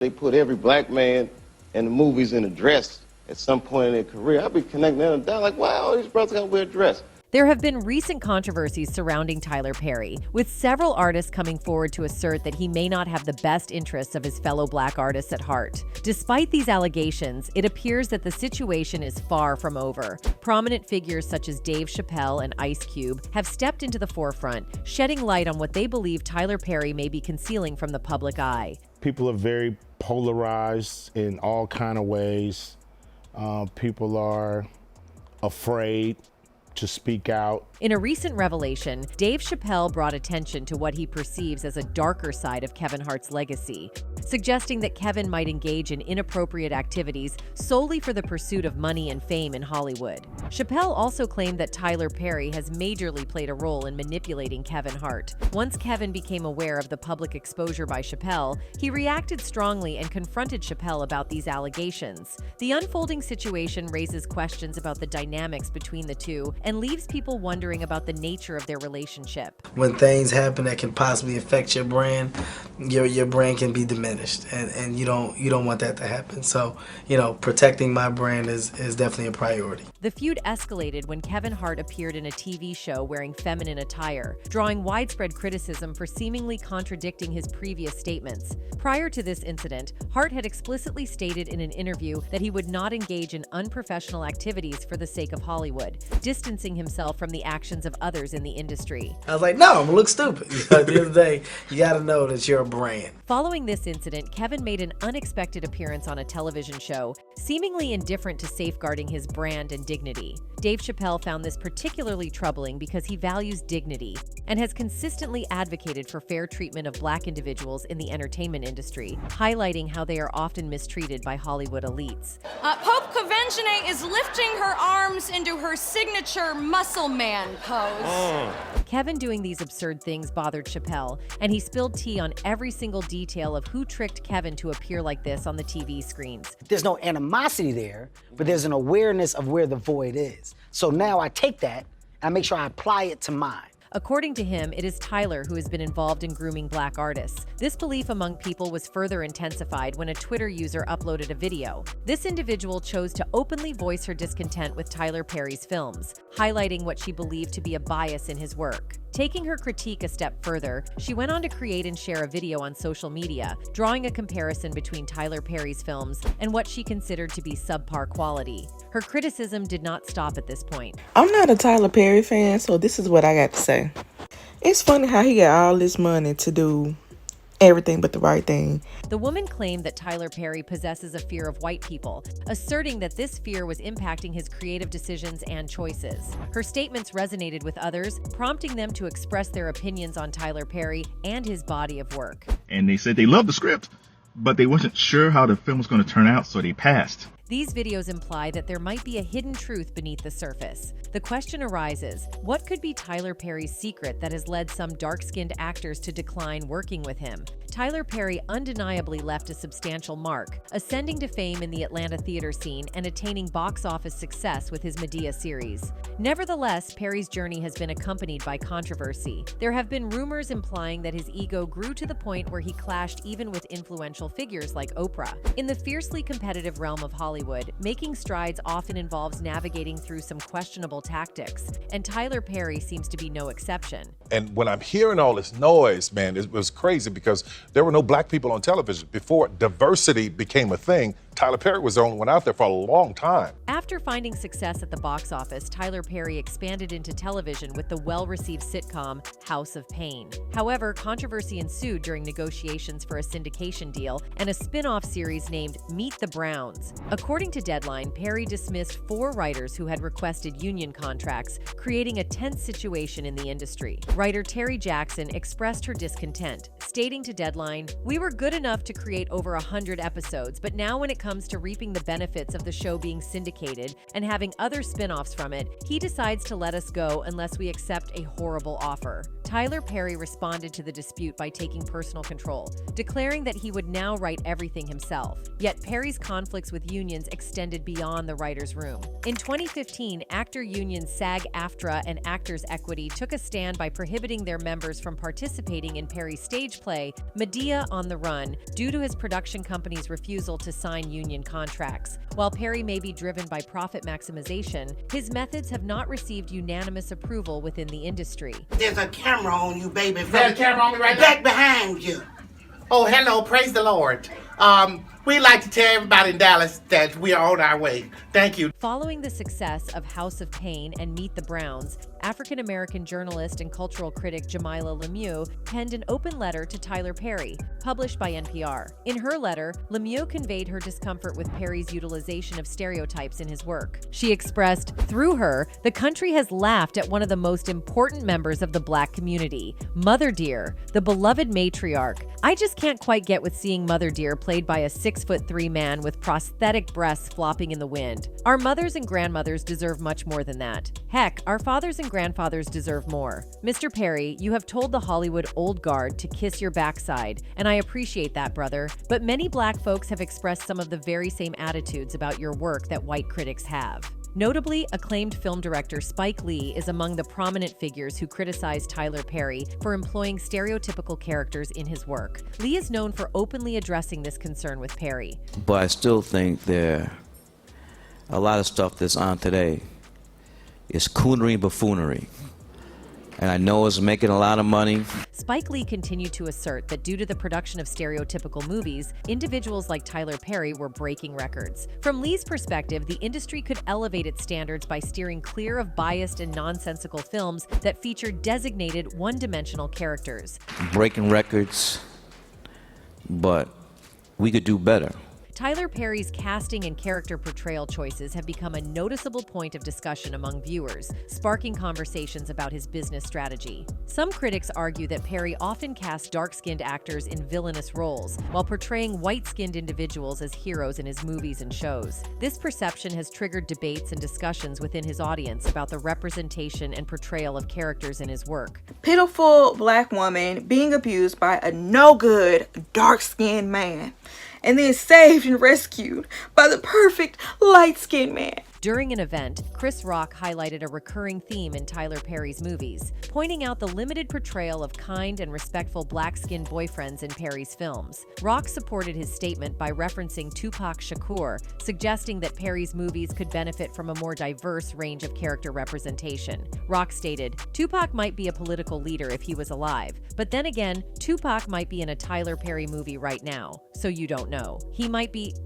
They put every black man in the movies in a dress at some point in their career. I'll be connecting them down like, wow, these brothers got to wear a dress. There have been recent controversies surrounding Tyler Perry, with several artists coming forward to assert that he may not have the best interests of his fellow black artists at heart. Despite these allegations, it appears that the situation is far from over. Prominent figures such as Dave Chapelle and Ice Cube have stepped into the forefront, shedding light on what they believe Tyler Perry may be concealing from the public eye. People are very polarized in all kind of ways. People are afraid to speak out. In a recent revelation, Dave Chapelle brought attention to what he perceives as a darker side of Kevin Hart's legacy, suggesting that Kevin might engage in inappropriate activities solely for the pursuit of money and fame in Hollywood. Chapelle also claimed that Tyler Perry has majorly played a role in manipulating Kevin Hart. Once Kevin became aware of the public exposure by Chapelle, he reacted strongly and confronted Chapelle about these allegations. The unfolding situation raises questions about the dynamics between the two and leaves people wondering about the nature of their relationship. When things happen that can possibly affect your brand, your brand can be diminished, and you don't want that to happen. So, protecting my brand is definitely a priority. The feud escalated when Kevin Hart appeared in a TV show wearing feminine attire, drawing widespread criticism for seemingly contradicting his previous statements. Prior to this incident, Hart had explicitly stated in an interview that he would not engage in unprofessional activities for the sake of Hollywood, distancing himself from the actions of others in the industry. I was like, no, I'm gonna look stupid. At the end of the day, you gotta know that you're a brand. Following this incident, Kevin made an unexpected appearance on a television show, seemingly indifferent to safeguarding his brand and dignity. Dave Chapelle found this particularly troubling because he values dignity and has consistently advocated for fair treatment of black individuals in the entertainment industry, highlighting how they are often mistreated by Hollywood elites. Pope Conventionate is lifting her arms into her signature muscle man pose. Kevin doing these absurd things bothered Chapelle, and he spilled tea on every single detail of who tricked Kevin to appear like this on the TV screens. There's no animosity there, but there's an awareness of where the void is. So now I take that and I make sure I apply it to mine. According to him, it is Tyler who has been involved in grooming black artists. This belief among people was further intensified when a Twitter user uploaded a video. This individual chose to openly voice her discontent with Tyler Perry's films, highlighting what she believed to be a bias in his work. Taking her critique a step further, she went on to create and share a video on social media, drawing a comparison between Tyler Perry's films and what she considered to be subpar quality. Her criticism did not stop at this point. I'm not a Tyler Perry fan, so this is what I got to say. It's funny how he got all this money to do everything but the right thing. The woman claimed that Tyler Perry possesses a fear of white people, asserting that this fear was impacting his creative decisions and choices. Her statements resonated with others, prompting them to express their opinions on Tyler Perry and his body of work. And they said they loved the script, but they wasn't sure how the film was going to turn out, so they passed. These videos imply that there might be a hidden truth beneath the surface. The question arises, what could be Tyler Perry's secret that has led some dark-skinned actors to decline working with him? Tyler Perry undeniably left a substantial mark, ascending to fame in the Atlanta theater scene and attaining box office success with his Medea series. Nevertheless, Perry's journey has been accompanied by controversy. There have been rumors implying that his ego grew to the point where he clashed even with influential figures like Oprah. In the fiercely competitive realm of Hollywood, making strides often involves navigating through some questionable tactics, and Tyler Perry seems to be no exception. And when I'm hearing all this noise, man, it was crazy because there were no black people on television. Before diversity became a thing, Tyler Perry was the only one out there for a long time. After finding success at the box office, Tyler Perry expanded into television with the well-received sitcom House of Pain. However, controversy ensued during negotiations for a syndication deal and a spin-off series named Meet the Browns. According to Deadline, Perry dismissed 4 writers who had requested union contracts, creating a tense situation in the industry. Writer Terry Jackson expressed her discontent, stating to Deadline, "We were good enough to create over 100 episodes, but now when it comes to reaping the benefits of the show being syndicated and having other spin-offs from it, he decides to let us go unless we accept a horrible offer. Tyler Perry responded to the dispute by taking personal control, declaring that he would now write everything himself. Yet Perry's conflicts with unions extended beyond the writer's room. In 2015, actor unions SAG-AFTRA and Actors Equity took a stand by prohibiting their members from participating in Perry's stage play, Medea on the Run, due to his production company's refusal to sign union contracts. While Perry may be driven by profit maximization, his methods have not received unanimous approval within the industry. There's a camera on you, baby. There's a camera on me right now? Back behind you. Oh, hello, praise the Lord. We'd like to tell everybody in Dallas that we are on our way. Thank you. Following the success of House of Pain and Meet the Browns, African-American journalist and cultural critic Jamilah Lemieux penned an open letter to Tyler Perry, published by NPR. In her letter, Lemieux conveyed her discomfort with Perry's utilization of stereotypes in his work. She expressed, through her, the country has laughed at one of the most important members of the Black community, Mother Dear, the beloved matriarch. I just can't quite get with seeing Mother Dear played by a 6'3" man with prosthetic breasts flopping in the wind. Our mothers and grandmothers deserve much more than that. Heck, our fathers and grandfathers deserve more. Mr. Perry, you have told the Hollywood old guard to kiss your backside, and I appreciate that, brother. But many Black folks have expressed some of the very same attitudes about your work that white critics have. Notably, acclaimed film director Spike Lee is among the prominent figures who criticize Tyler Perry for employing stereotypical characters in his work. Lee is known for openly addressing this concern with Perry. But I still think there a lot of stuff that's on today is coonery and buffoonery. And I know it's making a lot of money. Spike Lee continued to assert that due to the production of stereotypical movies, individuals like Tyler Perry were breaking records. From Lee's perspective, the industry could elevate its standards by steering clear of biased and nonsensical films that feature designated one-dimensional characters. Breaking records, but we could do better. Tyler Perry's casting and character portrayal choices have become a noticeable point of discussion among viewers, sparking conversations about his business strategy. Some critics argue that Perry often casts dark-skinned actors in villainous roles, while portraying white-skinned individuals as heroes in his movies and shows. This perception has triggered debates and discussions within his audience about the representation and portrayal of characters in his work. Pitiful Black woman being abused by a no-good, dark-skinned man, and then saved and rescued by the perfect light-skinned man. During an event, Chris Rock highlighted a recurring theme in Tyler Perry's movies, pointing out the limited portrayal of kind and respectful black-skinned boyfriends in Perry's films. Rock supported his statement by referencing Tupac Shakur, suggesting that Perry's movies could benefit from a more diverse range of character representation. Rock stated, "Tupac might be a political leader if he was alive, but then again, Tupac might be in a Tyler Perry movie right now, so you don't know.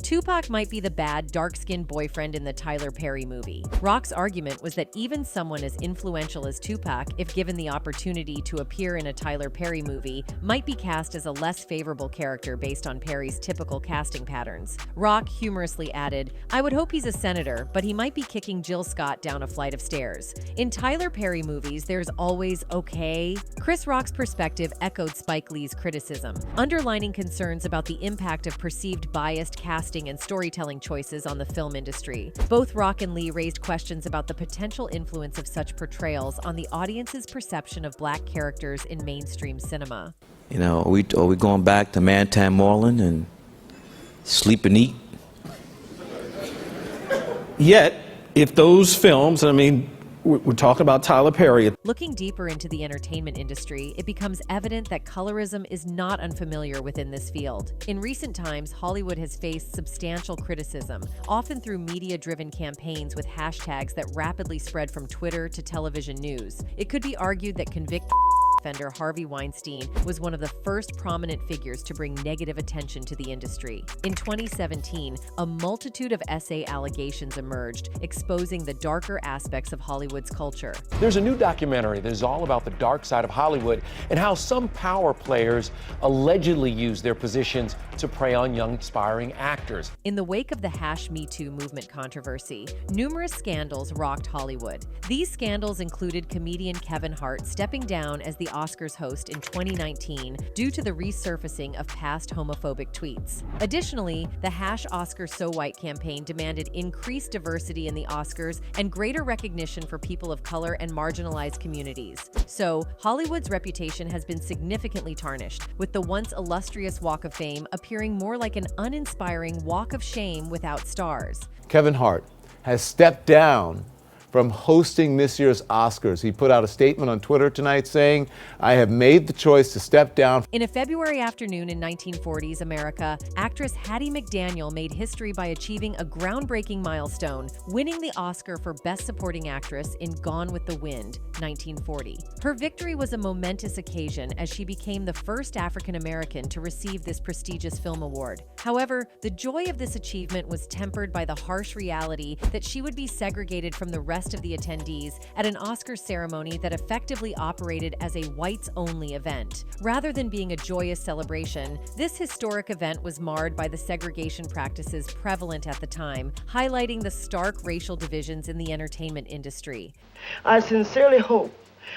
Tupac might be the bad, dark-skinned boyfriend in the Tyler Perry movie." Rock's argument was that even someone as influential as Tupac, if given the opportunity to appear in a Tyler Perry movie, might be cast as a less favorable character based on Perry's typical casting patterns. Rock humorously added, "I would hope he's a senator, but he might be kicking Jill Scott down a flight of stairs. In Tyler Perry movies, there's always okay." Chris Rock's perspective echoed Spike Lee's criticism, underlining concerns about the impact of perceived biased casting and storytelling choices on the film industry. Both Rock and Lee raised questions about the potential influence of such portrayals on the audience's perception of Black characters in mainstream cinema. You know, are we going back to Mantan Moreland and Sleep and Eat? Yet, if those films, I mean, we're talking about Tyler Perry. Looking deeper into the entertainment industry, it becomes evident that colorism is not unfamiliar within this field. In recent times, Hollywood has faced substantial criticism, often through media-driven campaigns with hashtags that rapidly spread from Twitter to television news. It could be argued that convicted offender Harvey Weinstein was one of the first prominent figures to bring negative attention to the industry. In 2017, a multitude of essay allegations emerged, exposing the darker aspects of Hollywood's culture. There's a new documentary that is all about the dark side of Hollywood and how some power players allegedly use their positions to prey on young aspiring actors. In the wake of the #Me Too movement controversy, numerous scandals rocked Hollywood. These scandals included comedian Kevin Hart stepping down as the Oscars host in 2019 due to the resurfacing of past homophobic tweets. Additionally, the #OscarsSoWhite campaign demanded increased diversity in the Oscars and greater recognition for people of color and marginalized communities. So, Hollywood's reputation has been significantly tarnished, with the once illustrious Walk of Fame appearing more like an uninspiring walk of shame without stars. Kevin Hart has stepped down from hosting this year's Oscars. He put out a statement on Twitter tonight saying, "I have made the choice to step down." In a February afternoon in 1940s America, actress Hattie McDaniel made history by achieving a groundbreaking milestone, winning the Oscar for Best Supporting Actress in Gone with the Wind, 1940. Her victory was a momentous occasion as she became the first African American to receive this prestigious film award. However, the joy of this achievement was tempered by the harsh reality that she would be segregated from the rest of the attendees at an Oscar ceremony that effectively operated as a whites-only event. Rather than being a joyous celebration, this historic event was marred by the segregation practices prevalent at the time, highlighting the stark racial divisions in the entertainment industry. I sincerely hope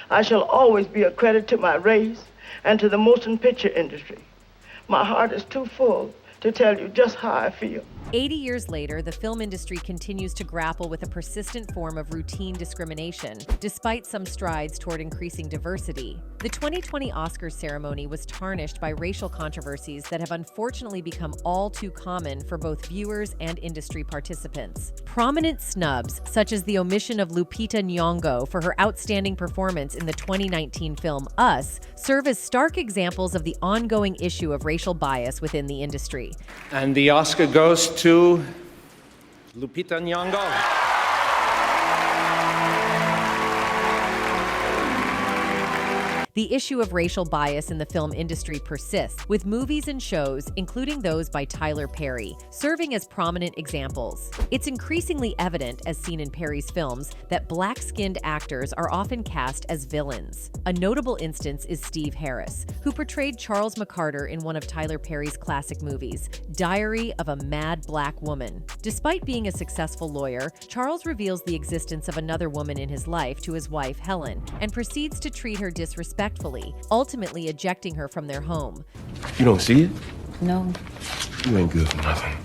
I shall always be a credit to my race and to the motion picture industry. My heart is too full to tell you just how I feel. 80 years later, the film industry continues to grapple with a persistent form of routine discrimination, despite some strides toward increasing diversity. The 2020 Oscars ceremony was tarnished by racial controversies that have unfortunately become all too common for both viewers and industry participants. Prominent snubs, such as the omission of Lupita Nyong'o for her outstanding performance in the 2019 film Us, serve as stark examples of the ongoing issue of racial bias within the industry. And the Oscar goes to Lupita Nyong'o. The issue of racial bias in the film industry persists, with movies and shows, including those by Tyler Perry, serving as prominent examples. It's increasingly evident, as seen in Perry's films, that black-skinned actors are often cast as villains. A notable instance is Steve Harris, who portrayed Charles McCarter in one of Tyler Perry's classic movies, Diary of a Mad Black Woman. Despite being a successful lawyer, Charles reveals the existence of another woman in his life to his wife, Helen, and proceeds to treat her disrespectfully, ultimately ejecting her from their home. You don't see it? No. You ain't good for nothing.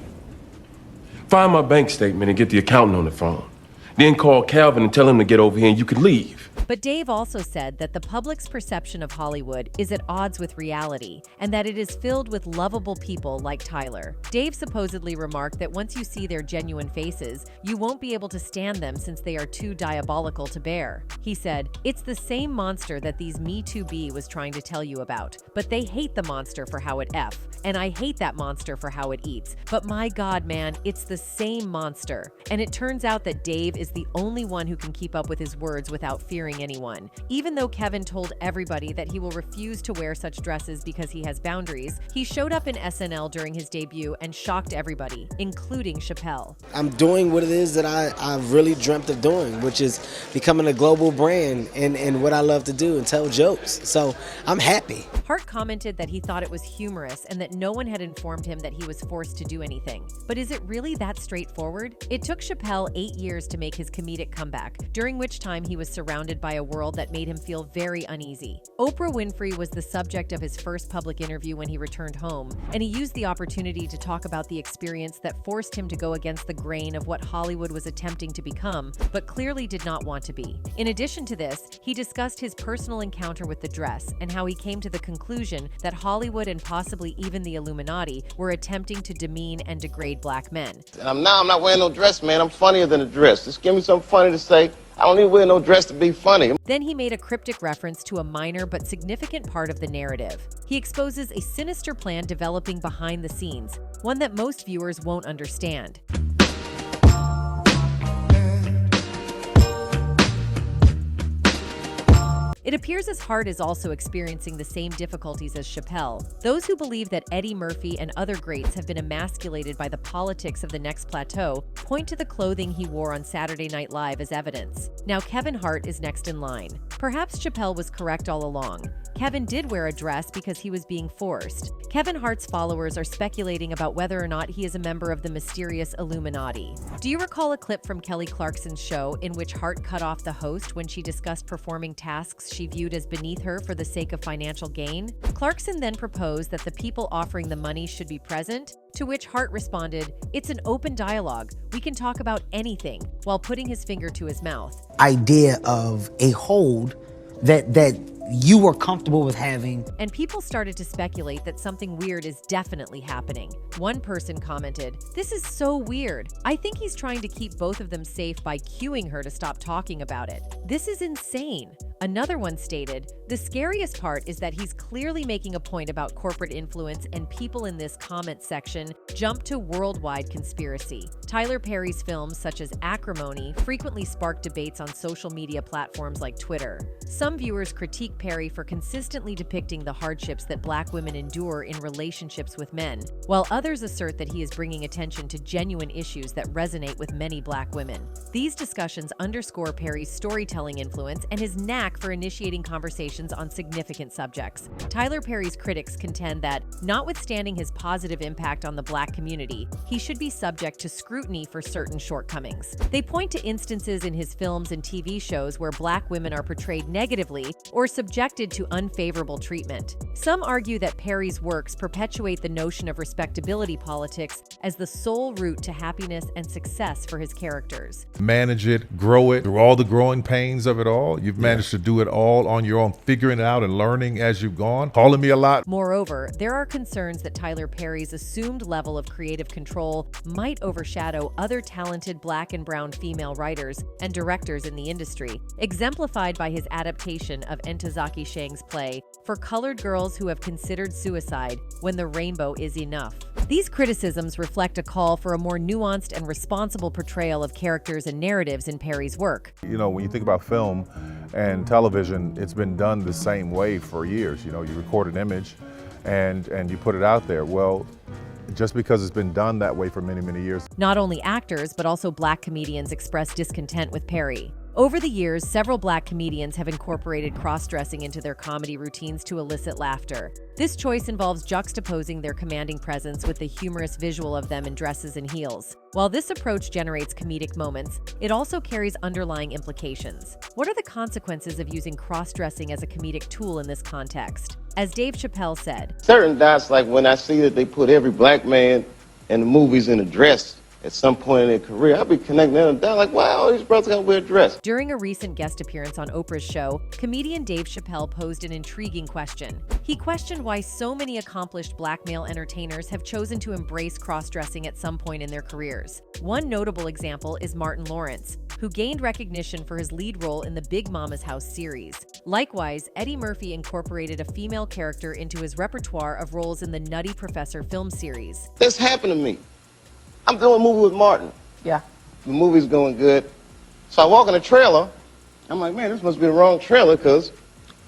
Find my bank statement and get the accountant on the phone. Then call Calvin and tell him to get over here and you can leave. But Dave also said that the public's perception of Hollywood is at odds with reality, and that it is filled with lovable people like Tyler. Dave supposedly remarked that once you see their genuine faces, you won't be able to stand them since they are too diabolical to bear. He said, "It's the same monster that these Me Too B was trying to tell you about, but they hate the monster for how it F, and I hate that monster for how it eats. But my God, man, it's the same monster." And it turns out that Dave is the only one who can keep up with his words without fearing anyone. Even though Kevin told everybody that he will refuse to wear such dresses because he has boundaries, he showed up in SNL during his debut and shocked everybody, including Chapelle. I'm doing what it is that I've really dreamt of doing, which is becoming a global brand and what I love to do and tell jokes. So I'm happy. Hart commented that he thought it was humorous and that no one had informed him that he was forced to do anything. But is it really that straightforward? It took Chapelle 8 years to make his comedic comeback, during which time he was surrounded by a world that made him feel very uneasy. Oprah Winfrey was the subject of his first public interview when he returned home, and he used the opportunity to talk about the experience that forced him to go against the grain of what Hollywood was attempting to become, but clearly did not want to be. In addition to this, he discussed his personal encounter with the dress and how he came to the conclusion that Hollywood and possibly even the Illuminati were attempting to demean and degrade black men. And I'm not wearing no dress, man. I'm funnier than a dress. Just give me something funny to say. I don't need to wear no dress to be funny. Then he made a cryptic reference to a minor but significant part of the narrative. He exposes a sinister plan developing behind the scenes, one that most viewers won't understand. It appears as Hart is also experiencing the same difficulties as Chapelle. Those who believe that Eddie Murphy and other greats have been emasculated by the politics of the next plateau point to the clothing he wore on Saturday Night Live as evidence. Now Kevin Hart is next in line. Perhaps Chapelle was correct all along. Kevin did wear a dress because he was being forced. Kevin Hart's followers are speculating about whether or not he is a member of the mysterious Illuminati. Do you recall a clip from Kelly Clarkson's show in which Hart cut off the host when she discussed performing tasks she viewed as beneath her for the sake of financial gain? Clarkson then proposed that the people offering the money should be present, to which Hart responded, "It's an open dialogue. We can talk about anything," while putting his finger to his mouth. Idea of a hold that you were comfortable with having. And people started to speculate that something weird is definitely happening. One person commented, "This is so weird. I think he's trying to keep both of them safe by cueing her to stop talking about it. This is insane." Another one stated, "The scariest part is that he's clearly making a point about corporate influence, and people in this comment section jump to worldwide conspiracy." Tyler Perry's films such as Acrimony frequently spark debates on social media platforms like Twitter. Some viewers critique Perry for consistently depicting the hardships that Black women endure in relationships with men, while others assert that he is bringing attention to genuine issues that resonate with many Black women. These discussions underscore Perry's storytelling influence and his knack for initiating conversations on significant subjects. Tyler Perry's critics contend that, notwithstanding his positive impact on the Black community, he should be subject to scrutiny for certain shortcomings. They point to instances in his films and TV shows where Black women are portrayed negatively or subjected to unfavorable treatment. Some argue that Perry's works perpetuate the notion of respectability politics as the sole route to happiness and success for his characters. Manage it, grow it, through all the growing pains of it all. You've managed to do it all on your own, figuring it out and learning as you've gone, calling me a lot. Moreover, there are concerns that Tyler Perry's assumed level of creative control might overshadow other talented Black and brown female writers and directors in the industry, exemplified by his adaptation of Ntozake Shange's play For Colored Girls Who Have Considered Suicide When the Rainbow Is Enough. These criticisms reflect a call for a more nuanced and responsible portrayal of characters and narratives in Perry's work. You know, when you think about film and television, it's been done the same way for years. You know, you record an image and you put it out there. Well, just because it's been done that way for many, many years. Not only actors, but also Black comedians expressed discontent with Perry. Over the years, several Black comedians have incorporated cross-dressing into their comedy routines to elicit laughter. This choice involves juxtaposing their commanding presence with the humorous visual of them in dresses and heels. While this approach generates comedic moments, it also carries underlying implications. What are the consequences of using cross-dressing as a comedic tool in this context? As Dave Chapelle said, certain dots, like when I see that they put every Black man in the movies in a dress, at some point in their career, I'll be connecting them down like, wow, these brothers gotta wear a dress. During a recent guest appearance on Oprah's show, comedian Dave Chapelle posed an intriguing question. He questioned why so many accomplished Black male entertainers have chosen to embrace cross-dressing at some point in their careers. One notable example is Martin Lawrence, who gained recognition for his lead role in the Big Mama's House series. Likewise, Eddie Murphy incorporated a female character into his repertoire of roles in the Nutty Professor film series. This happened to me. I'm doing a movie with Martin. Yeah. The movie's going good. So I walk in the trailer. I'm like, man, this must be the wrong trailer because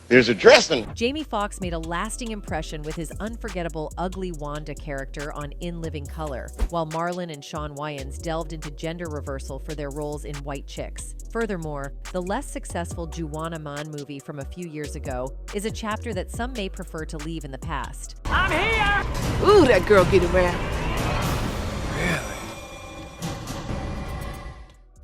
there's a dressing. Jamie Foxx made a lasting impression with his unforgettable Ugly Wanda character on In Living Color, while Marlon and Shawn Wayans delved into gender reversal for their roles in White Chicks. Furthermore, the less successful Juwana Man movie from a few years ago is a chapter that some may prefer to leave in the past. I'm here! Ooh, that girl get around.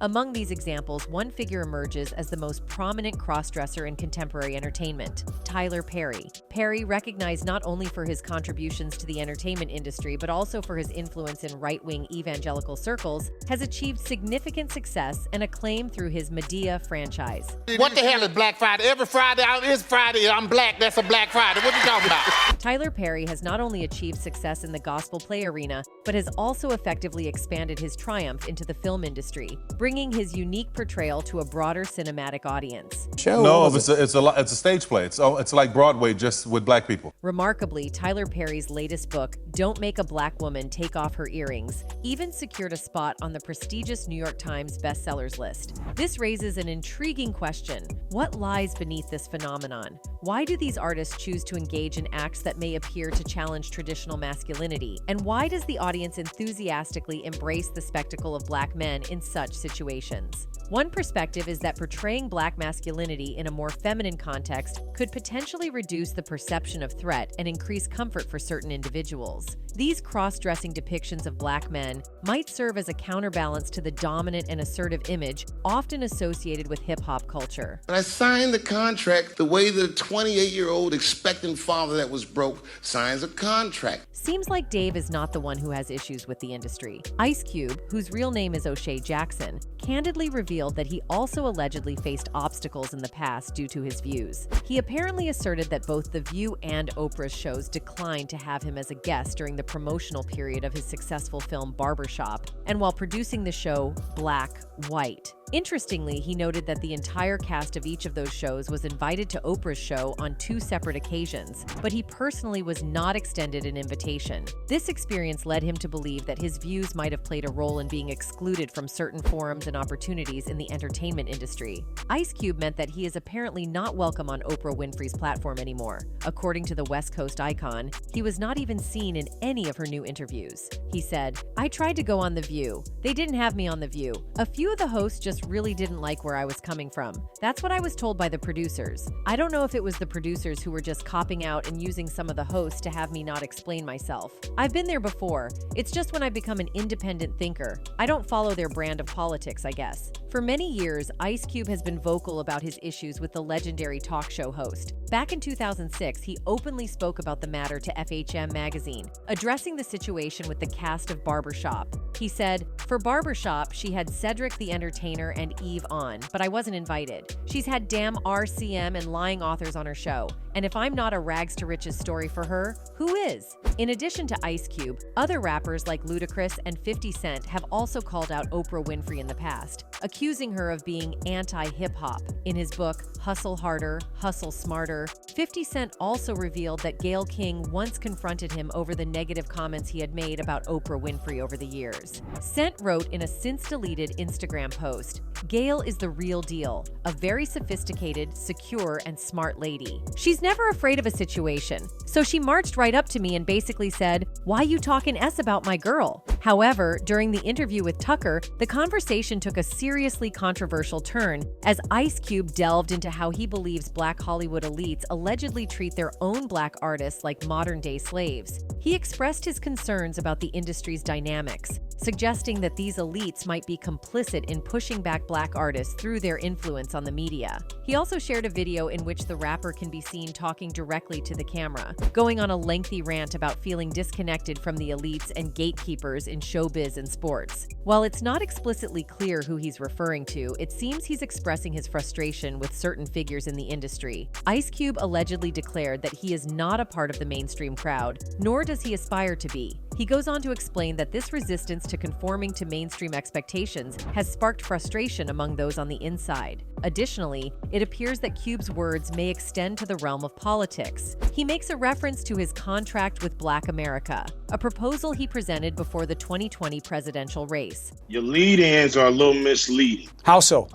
Among these examples, one figure emerges as the most prominent cross-dresser in contemporary entertainment, Tyler Perry. Perry, recognized not only for his contributions to the entertainment industry, but also for his influence in right-wing evangelical circles, has achieved significant success and acclaim through his Medea franchise. What the hell is Black Friday? Every Friday is Friday. I'm Black. That's a Black Friday. What you talking about? Tyler Perry has not only achieved success in the gospel play arena, but has also effectively expanded his triumph into the film industry, bringing bringing his unique portrayal to a broader cinematic audience. No, it's a stage play. It's like Broadway, just with black people. Remarkably, Tyler Perry's latest book, Don't Make a Black Woman Take Off Her Earrings, even secured a spot on the prestigious New York Times bestsellers list. This raises an intriguing question. What lies beneath this phenomenon? Why do these artists choose to engage in acts that may appear to challenge traditional masculinity? And why does the audience enthusiastically embrace the spectacle of black men in such situations? One perspective is that portraying black masculinity in a more feminine context could potentially reduce the perception of threat and increase comfort for certain individuals. These cross-dressing depictions of black men might serve as a counterbalance to the dominant and assertive image often associated with hip-hop culture. But I signed the contract the way that a 28-year-old expectant father that was broke signs a contract. Seems like Dave is not the one who has issues with the industry. Ice Cube, whose real name is O'Shea Jackson, candidly revealed that he also allegedly faced obstacles in the past due to his views. He apparently asserted that both The View and Oprah's shows declined to have him as a guest during the promotional period of his successful film Barbershop, and while producing the show Black, White. Interestingly, he noted that the entire cast of each of those shows was invited to Oprah's show on 2 separate occasions, but he personally was not extended an invitation. This experience led him to believe that his views might have played a role in being excluded from certain forums and opportunities in the entertainment industry. Ice Cube meant that he is apparently not welcome on Oprah Winfrey's platform anymore. According to the West Coast icon, he was not even seen in any of her new interviews. He said, "I tried to go on The View. They didn't have me on The View. A few of the hosts just really didn't like where I was coming from. That's what I was told by the producers. I don't know if it was the producers who were just copping out and using some of the hosts to have me not explain myself. I've been there before. It's just when I become an independent thinker. I don't follow their brand of politics, I guess." For many years, Ice Cube has been vocal about his issues with the legendary talk show host. Back in 2006, he openly spoke about the matter to FHM magazine, addressing the situation with the cast of Barbershop. He said, "For Barbershop, she had Cedric the Entertainer and Eve on, but I wasn't invited. She's had damn RCM and lying authors on her show. And if I'm not a rags to riches story for her, who is?" In addition to Ice Cube, other rappers like Ludacris and 50 Cent have also called out Oprah Winfrey in the past, accusing her of being anti-hip-hop. In his book, Hustle Harder, Hustle Smarter, 50 Cent also revealed that Gayle King once confronted him over the negative comments he had made about Oprah Winfrey over the years. Cent wrote in a since-deleted Instagram post, "Gayle is the real deal, a very sophisticated, secure, and smart lady. She's never afraid of a situation. So she marched right up to me and basically said, 'Why you talking S about my girl?' However, during the interview with Tucker, the conversation took a seriously controversial turn as Ice Cube delved into how he believes black Hollywood elites allegedly treat their own black artists like modern-day slaves. He expressed his concerns about the industry's dynamics, suggesting that these elites might be complicit in pushing back black artists through their influence on the media. He also shared a video in which the rapper can be seen talking directly to the camera, going on a lengthy rant about feeling disconnected from the elites and gatekeepers in showbiz and sports. While it's not explicitly clear who he's referring to, it seems he's expressing his frustration with certain figures in the industry. Ice Cube allegedly declared that he is not a part of the mainstream crowd, nor does he aspire to be. He goes on to explain that this resistance to conforming to mainstream expectations has sparked frustration among those on the inside. Additionally, it appears that Cube's words may extend to the realm of politics. He makes a reference to his contract with Black America, a proposal he presented before the 2020 presidential race. Your lead-ins are a little misleading. How so?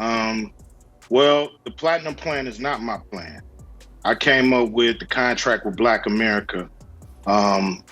Well, the Platinum Plan is not my plan. I came up with the contract with Black America.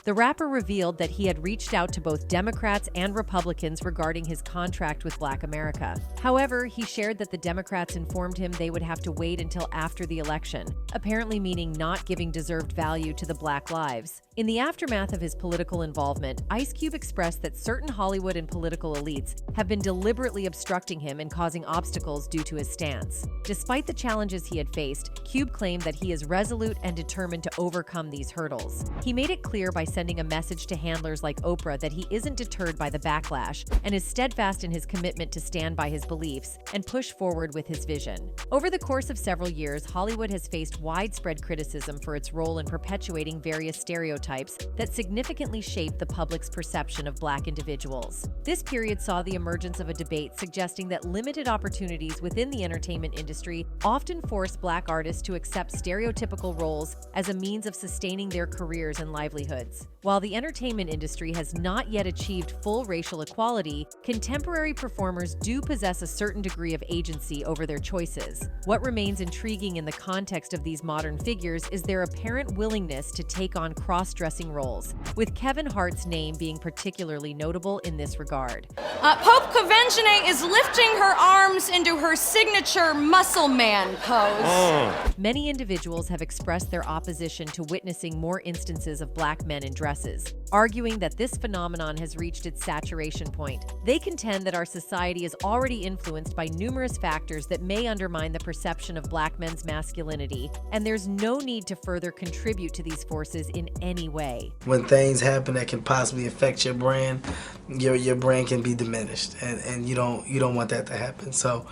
The rapper revealed that he had reached out to both Democrats and Republicans regarding his contract with Black America. However, he shared that the Democrats informed him they would have to wait until after the election, apparently meaning not giving deserved value to the Black lives. In the aftermath of his political involvement, Ice Cube expressed that certain Hollywood and political elites have been deliberately obstructing him and causing obstacles due to his stance. Despite the challenges he had faced, Cube claimed that he is resolute and determined to overcome these hurdles. He made it clear by sending a message to handlers like Oprah that he isn't deterred by the backlash and is steadfast in his commitment to stand by his beliefs and push forward with his vision. Over the course of several years, Hollywood has faced widespread criticism for its role in perpetuating various stereotypes stereotypes that significantly shape the public's perception of Black individuals. This period saw the emergence of a debate suggesting that limited opportunities within the entertainment industry often force Black artists to accept stereotypical roles as a means of sustaining their careers and livelihoods. While the entertainment industry has not yet achieved full racial equality, contemporary performers do possess a certain degree of agency over their choices. What remains intriguing in the context of these modern figures is their apparent willingness to take on cross-dressing roles, with Kevin Hart's name being particularly notable in this regard. Pope Conventionate is lifting her arms into her signature muscle man pose. Many individuals have expressed their opposition to witnessing more instances of Black men in dresses, arguing that this phenomenon has reached its saturation point. They contend that our society is already influenced by numerous factors that may undermine the perception of Black men's masculinity, and there's no need to further contribute to these forces in any way. When things happen that can possibly affect your brand, your brand can be diminished, and you don't want that to happen. So,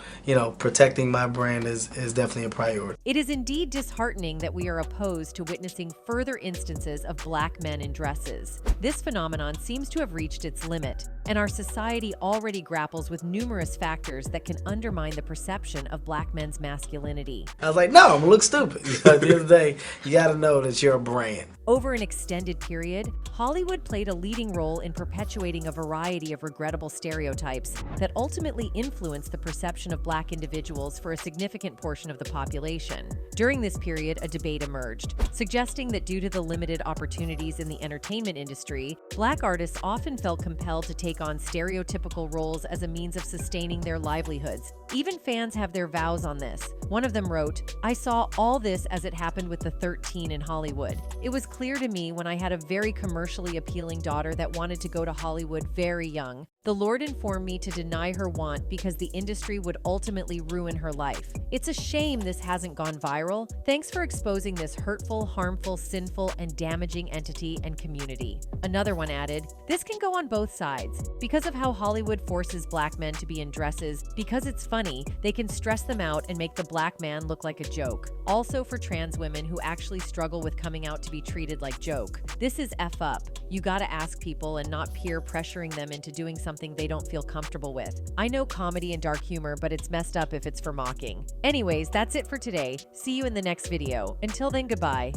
protecting my brand is definitely a priority. It is indeed disheartening that we are opposed to witnessing further instances of Black men in dresses. This phenomenon seems to have reached its limit, and our society already grapples with numerous factors that can undermine the perception of Black men's masculinity. I was like, no, I'm gonna look stupid. At the end of the day, you gotta know that you're a brand. Over an extended period, Hollywood played a leading role in perpetuating a variety of regrettable stereotypes that ultimately influenced the perception of Black individuals for a significant portion of the population. During this period, a debate emerged, suggesting that due to the limited opportunities in the entertainment industry, Black artists often felt compelled to take on stereotypical roles as a means of sustaining their livelihoods. Even fans have their vows on this. One of them wrote, "I saw all this as it happened with the 13 in Hollywood. It was clear to me when I had a very commercially appealing daughter that wanted to go to Hollywood very young. The Lord informed me to deny her want because the industry would ultimately ruin her life. It's a shame this hasn't gone viral. Thanks for exposing this hurtful, harmful, sinful, and damaging entity and community." Another one added, "This can go on both sides. Because of how Hollywood forces Black men to be in dresses, because it's funny, they can stress them out and make the Black man look like a joke. Also for trans women who actually struggle with coming out to be treated like joke. This is F up. You gotta ask people and not peer pressuring them into doing something they don't feel comfortable with. I know comedy and dark humor, but it's messed up if it's for mocking." Anyways, that's it for today. See you in the next video. Until then, goodbye.